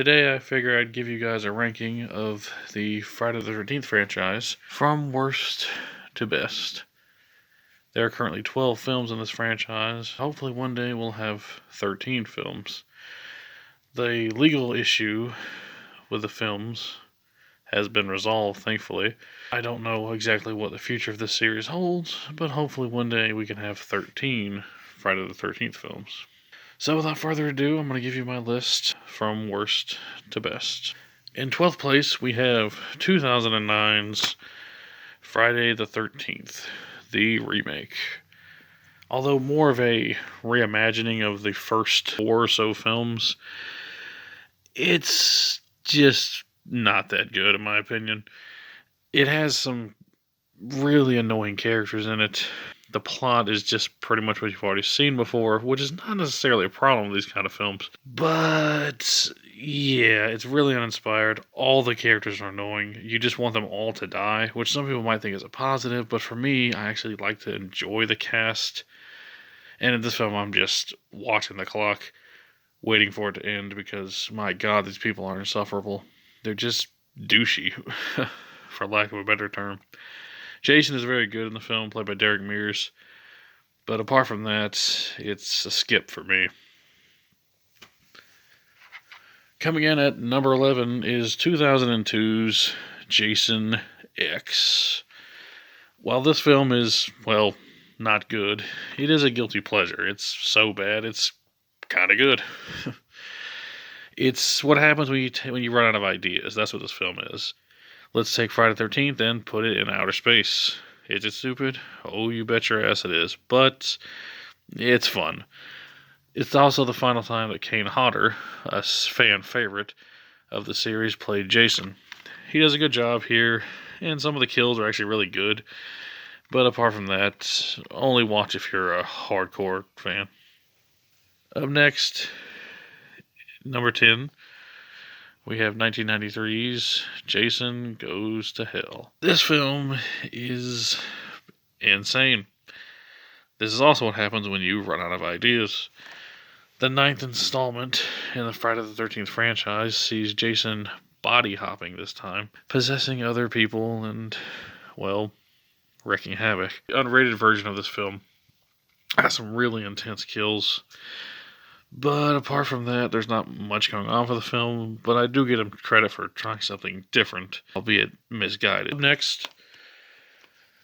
Today I figure I'd give you guys a ranking of the Friday the 13th franchise from worst to best. There are currently 12 films in this franchise. Hopefully one day we'll have 13 films. The legal issue with the films has been resolved, thankfully. I don't know exactly what the future of this series holds, but hopefully one day we can have 13 Friday the 13th films. So without further ado, I'm going to give you my list from worst to best. In 12th place, we have 2009's Friday the 13th, the remake. Although more of a reimagining of the first 4 or so films, it's just not that good in my opinion. It has some really annoying characters in it. The plot is just pretty much what you've already seen before, which is not necessarily a problem with these kind of films. But yeah, it's really uninspired. All the characters are annoying. You just want them all to die, which some people might think is a positive, but for me, I actually like to enjoy the cast. And in this film, I'm just watching the clock, waiting for it to end because, my god, these people are insufferable. They're just douchey, for lack of a better term. Jason is very good in the film, played by Derek Mears. But apart from that, it's a skip for me. Coming in at number 11 is 2002's Jason X. While this film is, well, not good, it is a guilty pleasure. It's so bad, it's kind of good. It's what happens when you run out of ideas. That's what this film is. Let's take Friday the 13th and put it in outer space. Is it stupid? Oh, you bet your ass it is. But it's fun. It's also the final time that Kane Hodder, a fan favorite of the series, played Jason. He does a good job here, and some of the kills are actually really good. But apart from that, only watch if you're a hardcore fan. Up next, number 10, we have 1993's Jason Goes to Hell. This film is insane. This is also what happens when you run out of ideas. The 9th installment in the Friday the 13th franchise sees Jason body hopping this time, possessing other people and, well, wreaking havoc. The unrated version of this film has some really intense kills, but apart from that, there's not much going on for the film, but I do give him credit for trying something different, albeit misguided. Up next,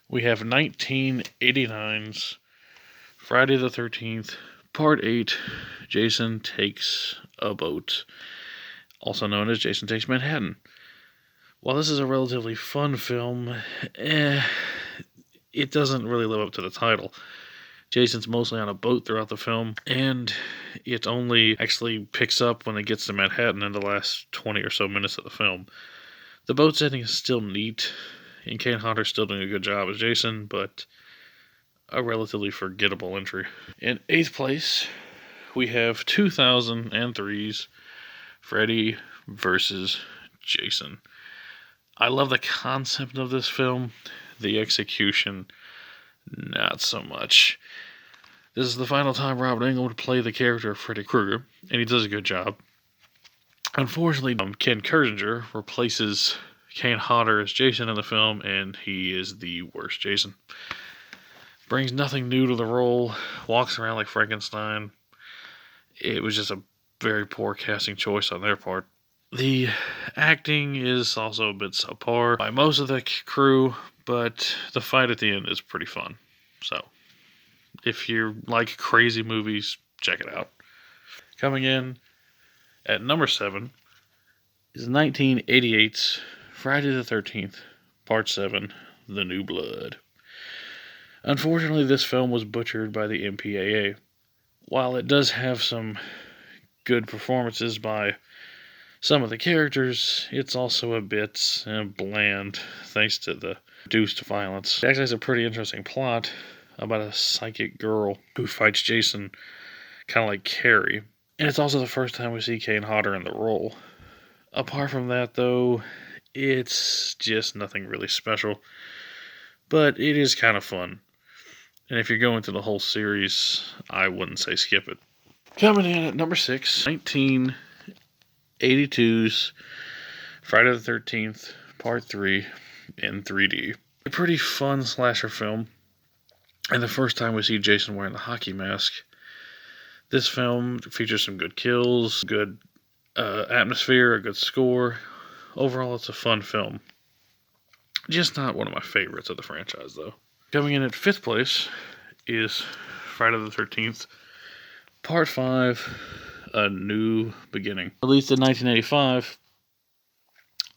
we have 1989's Friday the 13th, Part 8, Jason Takes a Boat, also known as Jason Takes Manhattan. While this is a relatively fun film, it doesn't really live up to the title. Jason's mostly on a boat throughout the film, and it only actually picks up when it gets to Manhattan in the last 20 or so minutes of the film. The boat setting is still neat, and Kane Hodder's still doing a good job as Jason, but a relatively forgettable entry. In 8th place, we have 2003's Freddy vs. Jason. I love the concept of this film. The execution, not so much. This is the final time Robert Englund would play the character of Freddy Krueger, and he does a good job. Unfortunately, Ken Kirzinger replaces Kane Hodder as Jason in the film, and he is the worst Jason. Brings nothing new to the role, walks around like Frankenstein. It was just a very poor casting choice on their part. The acting is also a bit subpar by most of the crew, but the fight at the end is pretty fun. So, if you like crazy movies, check it out. Coming in at number 7 is 1988's Friday the 13th, Part 7, The New Blood. Unfortunately, this film was butchered by the MPAA. While it does have some good performances by some of the characters, it's also a bit bland thanks to the reduced violence. It actually has a pretty interesting plot about a psychic girl who fights Jason, kind of like Carrie. And it's also the first time we see Kane Hodder in the role. Apart from that, though, it's just nothing really special. But it is kind of fun. And if you're going through the whole series, I wouldn't say skip it. Coming in at number 6, 82's Friday the 13th, Part 3 in 3D. A pretty fun slasher film, and the first time we see Jason wearing the hockey mask. This film features some good kills, good atmosphere, a good score. Overall, it's a fun film. Just not one of my favorites of the franchise, though. Coming in at 5th place is Friday the 13th, Part 5, A New Beginning. Released in 1985,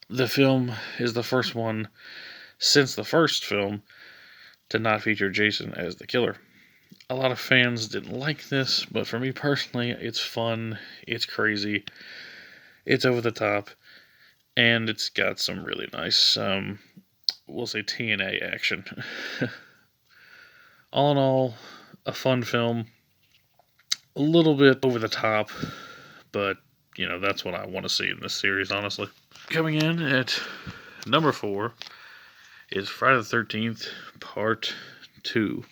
the film is the first one since the first film to not feature Jason as the killer. A lot of fans didn't like this, but for me personally, it's fun, it's crazy, it's over the top, and it's got some really nice, we'll say TNA action. All in all, a fun film, a little bit over the top, but, that's what I want to see in this series, honestly. Coming in at number 4 is Friday the 13th, Part 2.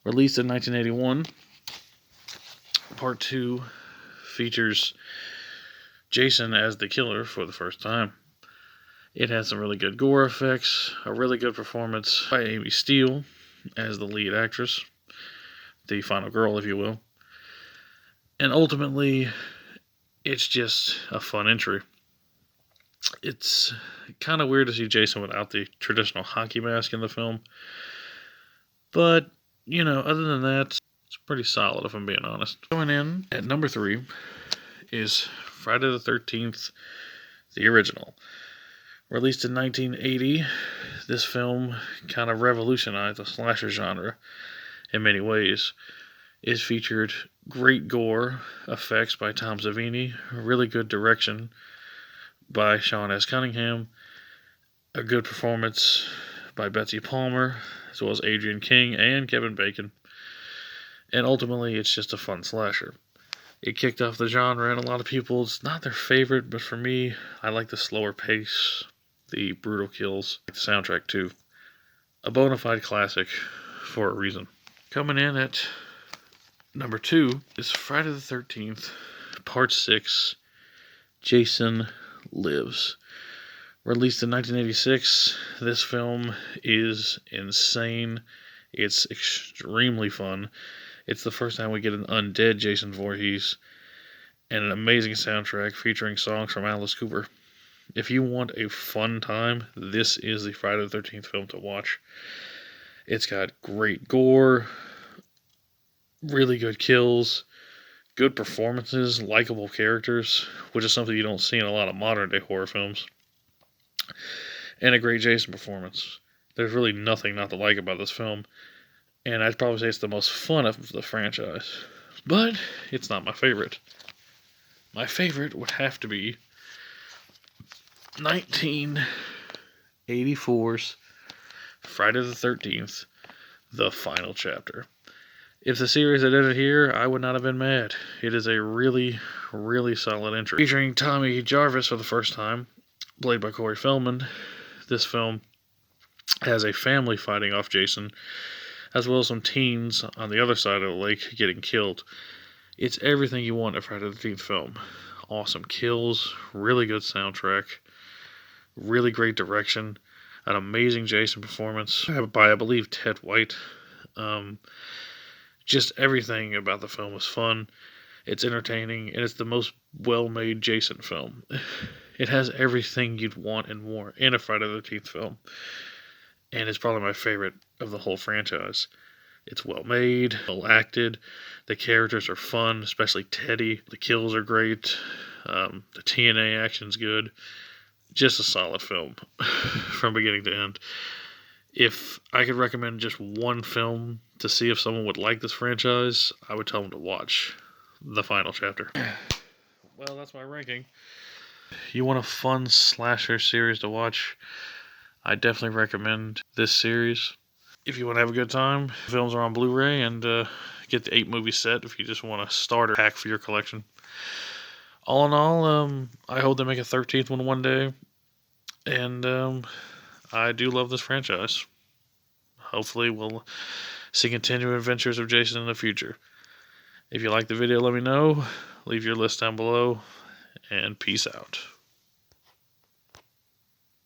Released in 1981, Part 2 features Jason as the killer for the first time. It has some really good gore effects, a really good performance by Amy Steele as the lead actress, the final girl, if you will. And ultimately, it's just a fun entry. It's kind of weird to see Jason without the traditional hockey mask in the film, but other than that, it's pretty solid, if I'm being honest. Going in at number 3 is Friday the 13th, the original. Released in 1980, this film kind of revolutionized the slasher genre in many ways. It featured great gore effects by Tom Savini, really good direction by Sean S. Cunningham, a good performance by Betsy Palmer, as well as Adrienne King and Kevin Bacon. And ultimately, it's just a fun slasher. It kicked off the genre, and a lot of people, it's not their favorite, but for me, I like the slower pace, the brutal kills, the soundtrack too. A bona fide classic for a reason. Coming in at number 2 is Friday the 13th, Part 6, Jason Lives. Released in 1986, this film is insane. It's extremely fun. It's the first time we get an undead Jason Voorhees, and an amazing soundtrack featuring songs from Alice Cooper. If you want a fun time, this is the Friday the 13th film to watch. It's got great gore, really good kills, good performances, likable characters, which is something you don't see in a lot of modern day horror films, and a great Jason performance. There's really nothing not to like about this film, and I'd probably say it's the most fun of the franchise, but it's not my favorite. My favorite would have to be 1984's Friday the 13th, The Final Chapter. If the series had ended here, I would not have been mad. It is a really, really solid entry. Featuring Tommy Jarvis for the first time, played by Corey Feldman, this film has a family fighting off Jason, as well as some teens on the other side of the lake getting killed. It's everything you want in a Friday the 13th film. Awesome kills, really good soundtrack, really great direction, an amazing Jason performance by, I believe, Ted White. Just everything about the film is fun, it's entertaining, and it's the most well-made Jason film. It has everything you'd want and more in a Friday the 13th film, and it's probably my favorite of the whole franchise. It's well made, well acted, the characters are fun, especially Teddy. The kills are great, the TNA action's good. Just a solid film from beginning to end. If I could recommend just one film to see if someone would like this franchise, I would tell them to watch The Final Chapter. Well, that's my ranking. You want a fun slasher series to watch? I definitely recommend this series. If you want to have a good time, films are on Blu-ray, and get the 8-movie set if you just want a starter pack for your collection. All in all, I hope they make a 13th one day, and I do love this franchise. Hopefully we'll see continued adventures of Jason in the future. If you like the video, let me know. Leave your list down below, and peace out.